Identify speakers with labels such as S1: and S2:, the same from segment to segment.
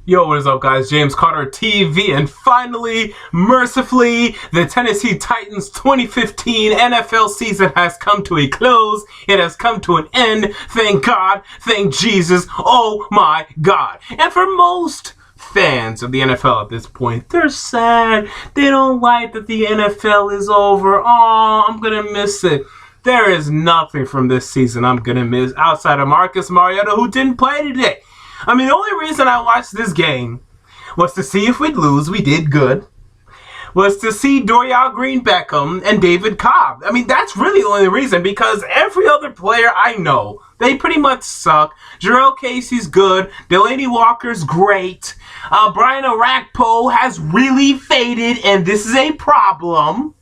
S1: Yo, what is up, guys? James Carter TV, and finally, mercifully, the Tennessee Titans 2015 NFL season has come to a close. It has come to an end. Thank God. Thank Jesus. Oh my God. And for most fans of the NFL at this point, they're sad. They don't like that the NFL is over. Oh, I'm gonna miss it. There is nothing from this season I'm gonna miss outside of Marcus Mariota, who didn't play today. I mean, the only reason I watched this game was to see if we'd lose. We did good. Was to see Dorial Green-Beckham and David Cobb. I mean, that's really the only reason, because every other player I know, they pretty much suck. Jarrell Casey's good. Delaney Walker's great. Brian Orakpo has really faded, and this is a problem.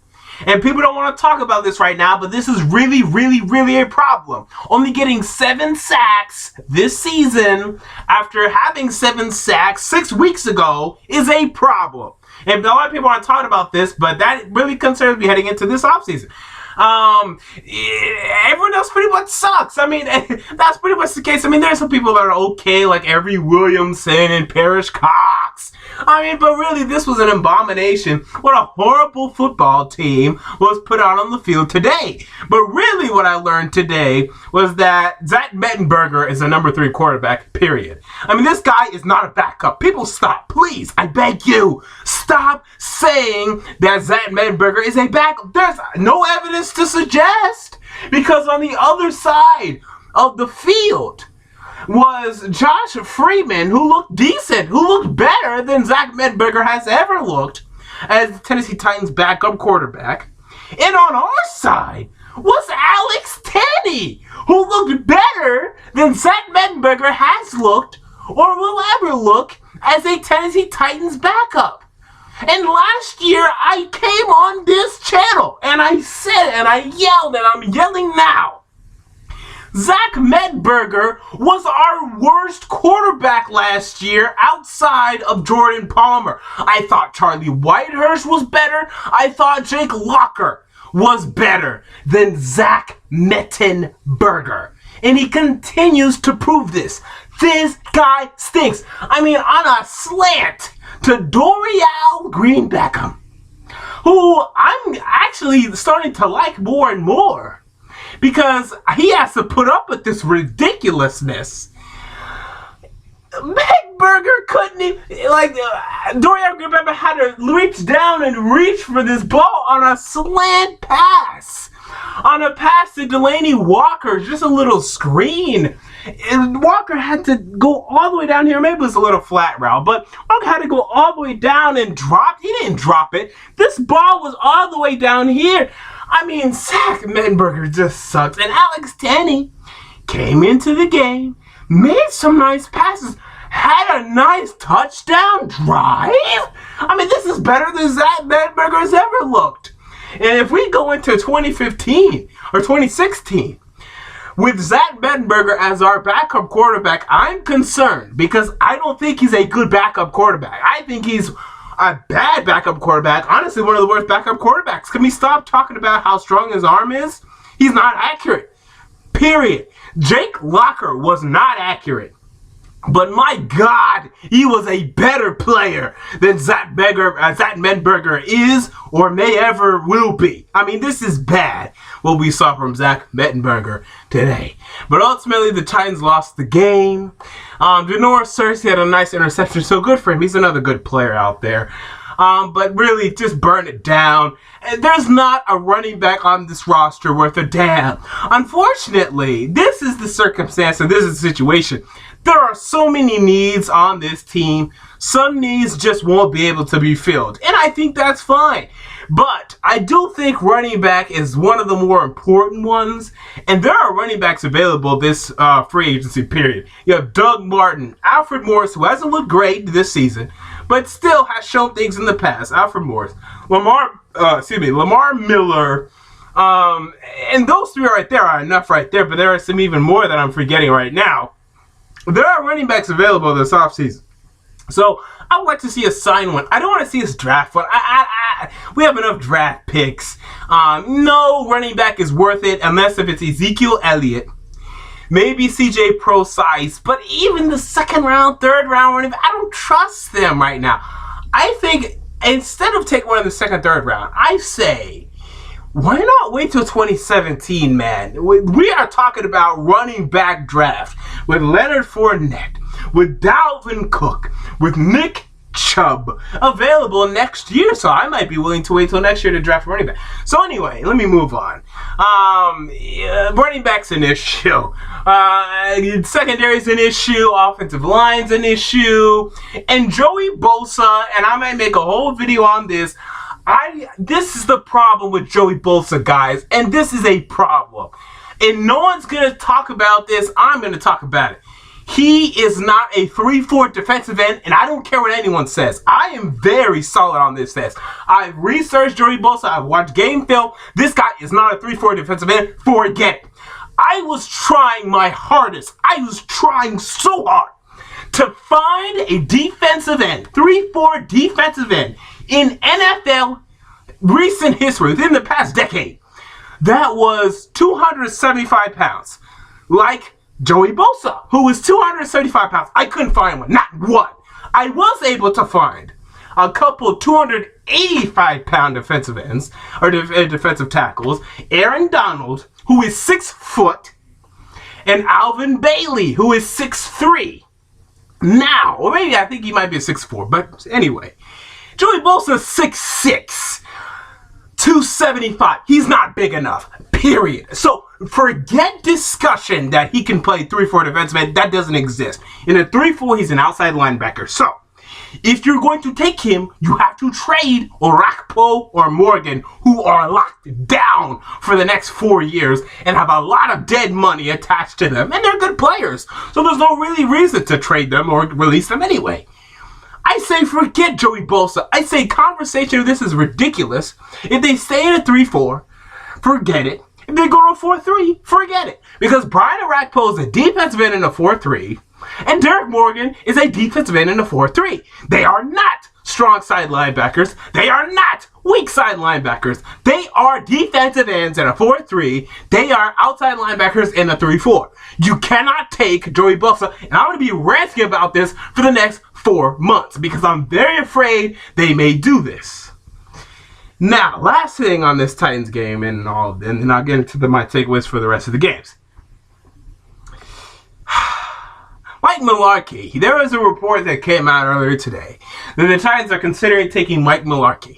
S1: And people don't want to talk about this right now, but this is really, really, really a problem. Only getting 7 sacks this season after having 7 sacks 6 weeks ago is a problem. And a lot of people aren't talking about this, but that really concerns me heading into this offseason. Everyone else pretty much sucks. I mean, that's pretty much the case. I mean, there's some people that are okay, like Avery Williamson and Parrish Cox. I mean, but really, this was an abomination. What a horrible football team was put out on the field today. But really, what I learned today was that Zach Mettenberger is a number 3 quarterback, period. I mean, this guy is not a backup. People stop. Please, I beg you. Stop saying that Zach Mettenberger is a backup. There's no evidence to suggest. Because on the other side of the field was Josh Freeman, who looked decent, who looked better than Zach Mettenberger has ever looked as the Tennessee Titans backup quarterback. And on our side was Alex Tenney, who looked better than Zach Mettenberger has looked or will ever look as a Tennessee Titans backup. And last year, I came on this channel, and I said, and I yelled, and I'm yelling now. Zach Mettenberger was our worst quarterback last year outside of Jordan Palmer. I thought Charlie Whitehurst was better. I thought Jake Locker was better than Zach Mettenberger. And he continues to prove this. This guy stinks. I mean, on a slant to Dorial Green-Beckham, who I'm actually starting to like more and more because he has to put up with this ridiculousness. Mettenberger couldn't even, Dorial Green-Beckham had to reach down and reach for this ball on a slant pass. On a pass to Delaney Walker, just a little screen. And Walker had to go all the way down here. Maybe it was a little flat route, but Walker had to go all the way down and drop. He didn't drop it. This ball was all the way down here. I mean, Zach Mettenberger just sucks. And Alex Tenney came into the game, made some nice passes, had a nice touchdown drive. I mean, this is better than Zach Mettenberger has ever looked. And if we go into 2015 or 2016 with Zach Mettenberger as our backup quarterback, I'm concerned because I don't think he's a good backup quarterback. I think he's a bad backup quarterback. Honestly, one of the worst backup quarterbacks. Can we stop talking about how strong his arm is? He's not accurate. Period. Jake Locker was not accurate. But my God, he was a better player than Zach Mettenberger is or may ever will be. I mean, this is bad, what we saw from Zach Mettenberger today. But ultimately, the Titans lost the game. Denora Cersei had a nice interception, so good for him. He's another good player out there. But really, just burn it down. And there's not a running back on this roster worth a damn. Unfortunately, this is the circumstance and this is the situation. There are so many needs on this team. Some needs just won't be able to be filled. And I think that's fine. But I do think running back is one of the more important ones. And there are running backs available this free agency period. You have Doug Martin, Alfred Morris, who hasn't looked great this season, but still has shown things in the past. Alfred Morris, Lamar Miller, and those three right there are enough right there. But there are some even more that I'm forgetting right now. There are running backs available this offseason. So I would like to see us sign one. I don't want to see us draft one. We have enough draft picks. No running back is worth it unless if it's Ezekiel Elliott, maybe CJ Pro size, but even the second round, third round running back, I don't trust them right now. I think instead of taking one in the second, third round, I say, why not wait till 2017, man? We are talking about running back draft with Leonard Fournette, with Dalvin Cook, with Nick Chubb available next year, so I might be willing to wait till next year to draft running back. So anyway, let me move on. Running back's an issue. Secondary's an issue. Offensive line's an issue. And Joey Bosa, and I might make a whole video on this. This is the problem with Joey Bosa, guys, and this is a problem. And no one's gonna talk about this. I'm gonna talk about it. He is not a 3-4 defensive end, and I don't care what anyone says. I am very solid on this test. I've researched Joey Bosa. I've watched game film. This guy is not a 3-4 defensive end. Forget it. I was trying my hardest. I was trying so hard to find a defensive end, 3-4 defensive end in NFL recent history, within the past decade, that was 275 pounds. Like Joey Bosa, who was 275 pounds. I couldn't find one. Not one. I was able to find a couple of 285-pound defensive ends, or defensive tackles. Aaron Donald, who is 6 foot, and Alvin Bailey, who is 6'3". Now, or maybe I think he might be a 6'4", but anyway. Joey Bosa is 6'6", 275. He's not big enough, period. So forget discussion that he can play 3-4 defensive end. That doesn't exist. In a 3-4, he's an outside linebacker. So if you're going to take him, you have to trade Orakpo or Morgan, who are locked down for the next 4 years and have a lot of dead money attached to them. And they're good players. So there's no really reason to trade them or release them anyway. I say forget Joey Bosa. I say conversation of this is ridiculous. If they stay in a 3-4, forget it. If they go to a 4-3, forget it. Because Brian Orakpo is a defensive end in a 4-3, and Derek Morgan is a defensive end in a 4-3. They are not strong side linebackers. They are not weak side linebackers. They are defensive ends in a 4-3. They are outside linebackers in a 3-4. You cannot take Joey Bosa, and I'm going to be ranting about this for the next 4 months because I'm very afraid they may do this. Now, last thing on this Titans game and then I'll get into my takeaways for the rest of the games. Mike Mularkey. There was a report that came out earlier today that the Titans are considering taking Mike Mularkey.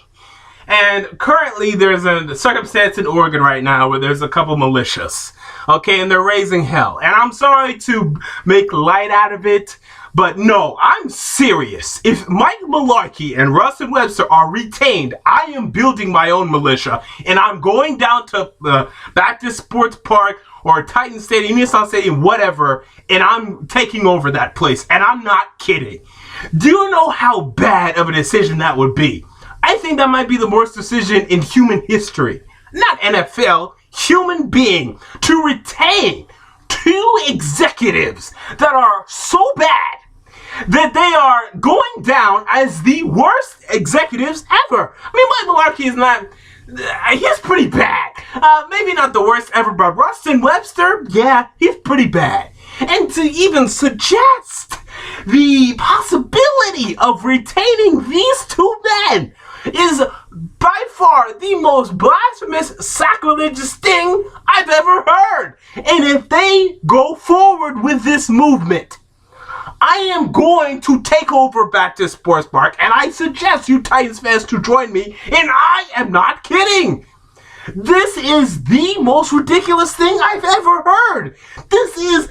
S1: And currently there's a circumstance in Oregon right now where there's a couple militias. Okay, and they're raising hell. And I'm sorry to make light out of it, but no, I'm serious. If Mike Mularkey and Russell Webster are retained, I am building my own militia. And I'm going down to Baptist Sports Park or Titan Stadium, Nissan Stadium, whatever, and I'm taking over that place. And I'm not kidding. Do you know how bad of a decision that would be? I think that might be the worst decision in human history. Not NFL, human being. To retain 2 executives that are so bad that they are going down as the worst executives ever. I mean, Mike Mularkey is not... he's pretty bad. Maybe not the worst ever, but Rustin Webster, yeah, he's pretty bad. And to even suggest the possibility of retaining these 2 men is by far the most blasphemous, sacrilegious thing I've ever heard. And if they go forward with this movement, I am going to take over Baptist Sports Park, and I suggest you Titans fans to join me, and I am not kidding. This is the most ridiculous thing I've ever heard. This is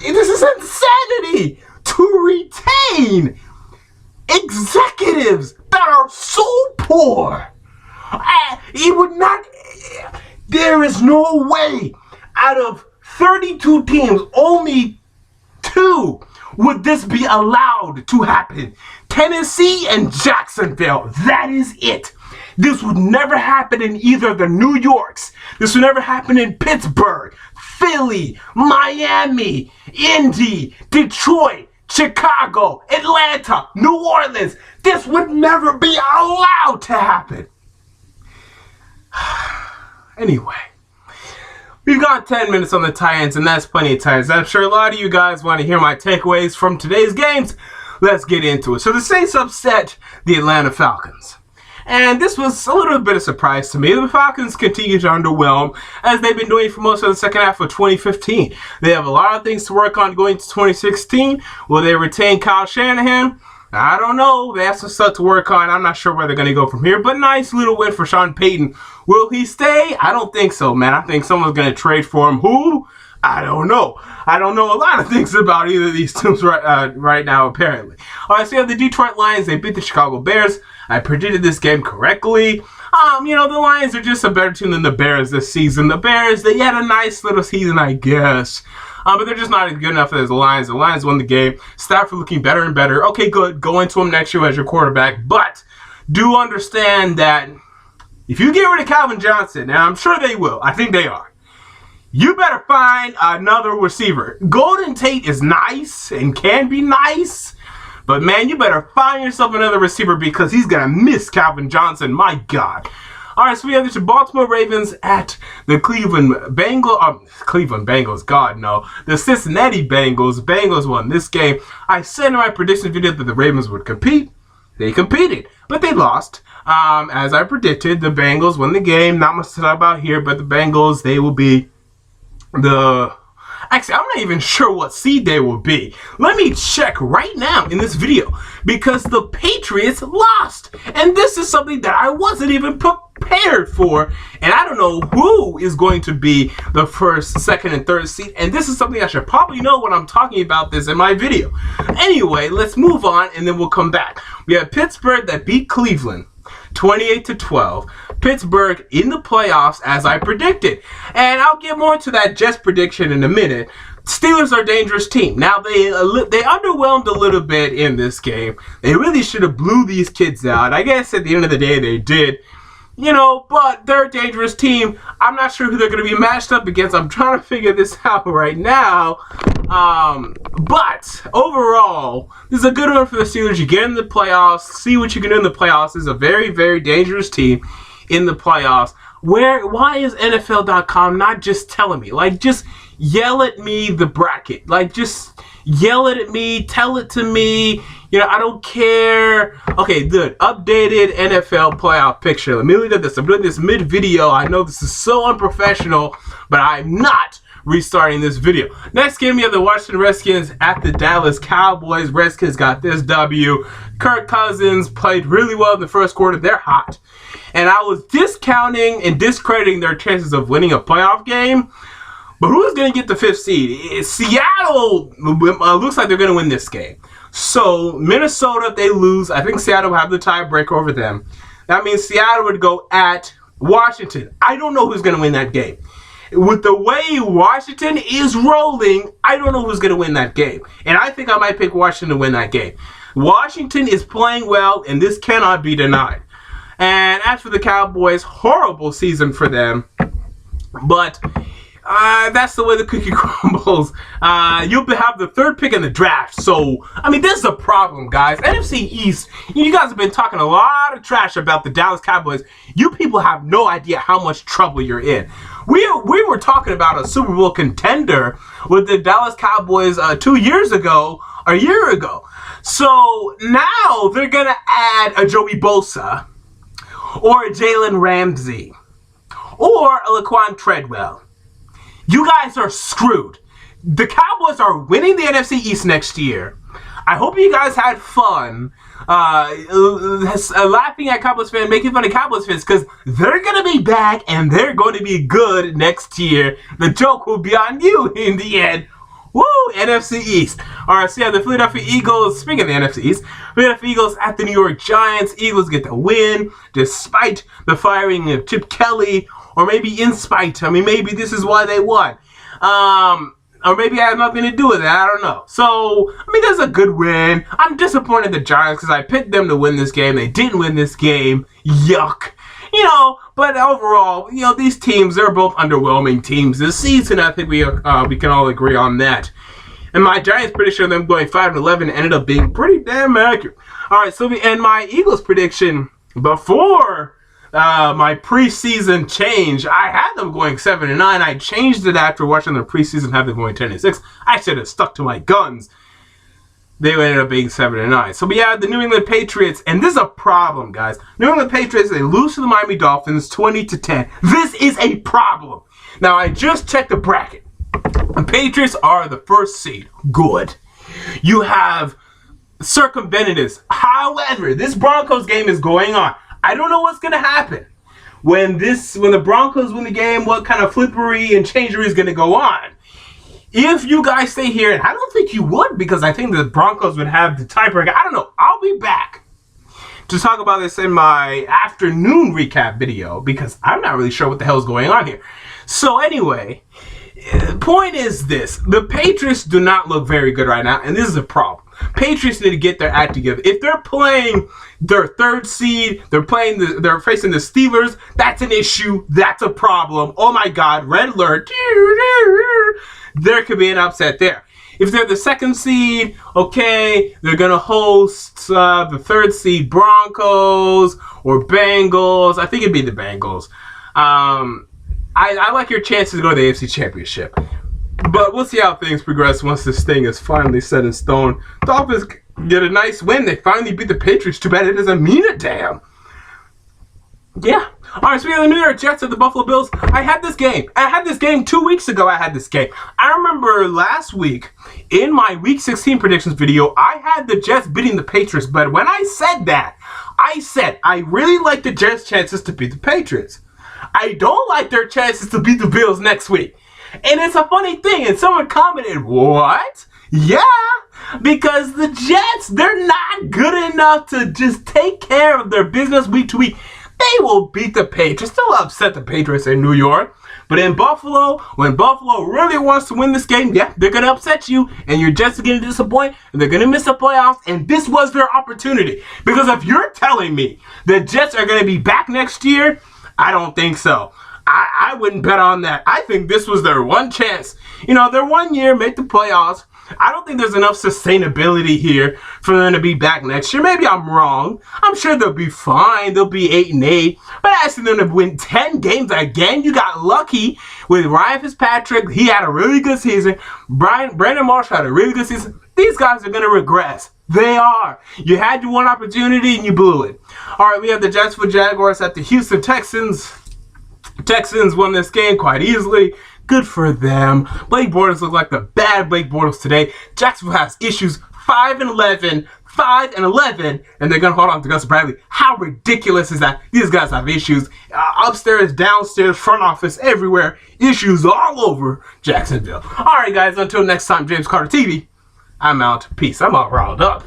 S1: insanity to retain executives that are so poor. It would not, there is no way out of 32 teams, only 2 would this be allowed to happen. Tennessee and Jacksonville, that is it. This would never happen in either the New Yorks. This would never happen in Pittsburgh, Philly, Miami, Indy, Detroit, Chicago, Atlanta, New Orleans. This would never be allowed to happen. Anyway, We've got 10 minutes on the Titans, and that's plenty of Titans. I'm sure a lot of you guys want to hear my takeaways from today's games. Let's get into it. So the Saints upset the Atlanta Falcons. And this was a little bit of a surprise to me. The Falcons continue to underwhelm, as they've been doing for most of the second half of 2015. They have a lot of things to work on going to 2016. Will they retain Kyle Shanahan? I don't know. They have some stuff to work on. I'm not sure where they're going to go from here. But nice little win for Sean Payton. Will he stay? I don't think so, man. I think someone's going to trade for him. Who? I don't know. I don't know a lot of things about either of these teams right now, apparently. All right, so you have the Detroit Lions. They beat the Chicago Bears. I predicted this game correctly. The Lions are just a better team than the Bears this season. The Bears, they had a nice little season, I guess. But they're just not as good enough as the Lions. The Lions won the game. Stafford looking better and better. Okay, good. Go into him next year as your quarterback. But do understand that if you get rid of Calvin Johnson, and I'm sure they will. I think they are. You better find another receiver. Golden Tate is nice and can be nice. But, man, you better find yourself another receiver because he's going to miss Calvin Johnson. My God. All right, so we have the Baltimore Ravens at the Cleveland Bengals. God, no. The Cincinnati Bengals. Bengals won this game. I said in my prediction video that the Ravens would compete. They competed, but they lost. As I predicted, the Bengals won the game. Not much to talk about here, but the Bengals, they will be Actually, I'm not even sure what seed they will be. Let me check right now in this video because the Patriots lost. And this is something that I wasn't even prepared for. And I don't know who is going to be the first, second, and third seed. And this is something I should probably know when I'm talking about this in my video. Anyway, let's move on and then we'll come back. We have Pittsburgh that beat Cleveland 28-12. Pittsburgh in the playoffs as I predicted. And I'll get more into that Jets prediction in a minute. Steelers are a dangerous team. Now, they underwhelmed a little bit in this game. They really should have blew these kids out. I guess at the end of the day, they did. But they're a dangerous team. I'm not sure who they're going to be matched up against. I'm trying to figure this out right now. But overall, this is a good one for the Steelers. You get in the playoffs, see what you can do in the playoffs. This is a very, very dangerous team in the playoffs. Why is NFL.com not just telling me? Just yell at me the bracket. Just yell it at me, tell it to me. I don't care. Okay, good. Updated NFL playoff picture. Let me look at this. I'm doing this mid-video. I know this is so unprofessional, but I'm not restarting this video. Next game, we have the Washington Redskins at the Dallas Cowboys. Redskins got this W. Kirk Cousins played really well in the first quarter. They're hot. And I was discounting and discrediting their chances of winning a playoff game. But who's going to get the 5th seed? Seattle looks like they're going to win this game. So, Minnesota, if they lose, I think Seattle will have the tiebreaker over them. That means Seattle would go at Washington. I don't know who's going to win that game. With the way Washington is rolling, I don't know who's going to win that game. And I think I might pick Washington to win that game. Washington is playing well, and this cannot be denied. And as for the Cowboys, horrible season for them. But that's the way the cookie crumbles. You'll have the 3rd pick in the draft. So, this is a problem, guys. NFC East, you guys have been talking a lot of trash about the Dallas Cowboys. You people have no idea how much trouble you're in. We were talking about a Super Bowl contender with the Dallas Cowboys 2 years ago, a year ago. So, now they're going to add a Joey Bosa or a Jalen Ramsey or a Laquan Treadwell. You guys are screwed. The Cowboys are winning the NFC East next year. I hope you guys had fun laughing at Cowboys fans, making fun of Cowboys fans, because they're going to be back and they're going to be good next year. The joke will be on you in the end. Woo! NFC East. All right, so yeah, the Philadelphia Eagles, speaking of the NFC East, Philadelphia Eagles at the New York Giants. Eagles get the win despite the firing of Chip Kelly. Or maybe in spite. Maybe this is why they won. Or maybe it has nothing to do with it. I don't know. So, that's a good win. I'm disappointed in the Giants because I picked them to win this game. They didn't win this game. Yuck. But overall, these teams, they're both underwhelming teams this season. I think we can all agree on that. And my Giants prediction of them going 5-11 ended up being pretty damn accurate. All right, so and my Eagles prediction before my preseason change, I had them going 7-9. I changed it after watching their preseason, have them going 10-6. I should have stuck to my guns. They ended up being 7-9. So we have the New England Patriots, and this is a problem, guys. New England Patriots, they lose to the Miami Dolphins 20-10. This is a problem. Now, I just checked the bracket. The Patriots are the first seed. Good. You have circumvented this. However, this Broncos game is going on. I don't know what's going to happen. When the Broncos win the game, what kind of flippery and changery is going to go on? If you guys stay here, and I don't think you would, because I think the Broncos would have the tiebreaker. I don't know. I'll be back to talk about this in my afternoon recap video, because I'm not really sure what the hell is going on here. So anyway, point is this. The Patriots do not look very good right now, and this is a problem. Patriots need to get their act together. If they're playing their third seed, they're facing the Steelers, that's an issue. That's a problem. Oh my God, red alert. There could be an upset there. If they're the second seed, okay, they're going to host the third seed Broncos or Bengals. I think it'd be the Bengals. I like your chances to go to the AFC Championship. But we'll see how things progress once this thing is finally set in stone. Dolphins get a nice win. They finally beat the Patriots. Too bad it doesn't mean a damn. Yeah. All right, so we have the New York Jets at the Buffalo Bills. I had this game. I had this game 2 weeks ago. I remember last week in my Week 16 predictions video, I had the Jets beating the Patriots. But when I said that, I said I really like the Jets' chances to beat the Patriots. I don't like their chances to beat the Bills next week. And it's a funny thing, and someone commented, what? Yeah, because the Jets, they're not good enough to just take care of their business week to week. They will beat the Patriots. They'll upset the Patriots in New York. But in Buffalo, when Buffalo really wants to win this game, yeah, they're going to upset you, and your Jets are going to disappoint, and they're going to miss the playoffs, and this was their opportunity. Because if you're telling me the Jets are going to be back next year, I don't think so. I wouldn't bet on that. I think this was their one chance. You know, their 1 year, make the playoffs. I don't think there's enough sustainability here for them to be back next year. Maybe I'm wrong. I'm sure they'll be fine. They'll be 8-8. But asking them to win 10 games again, you got lucky with Ryan Fitzpatrick. He had a really good season. Brandon Marshall had a really good season. These guys are going to regress. They are. You had your one opportunity and you blew it. All right, we have the Jacksonville Jaguars at the Houston Texans. Texans won this game quite easily. Good for them. Blake Bortles looked like the bad Blake Bortles today. Jacksonville has issues 5-11, and they're going to hold on to Gus Bradley. How ridiculous is that? These guys have issues. Upstairs, downstairs, front office, everywhere. Issues all over Jacksonville. All right, guys, until next time, James Carter TV, I'm out. Peace. I'm all riled up.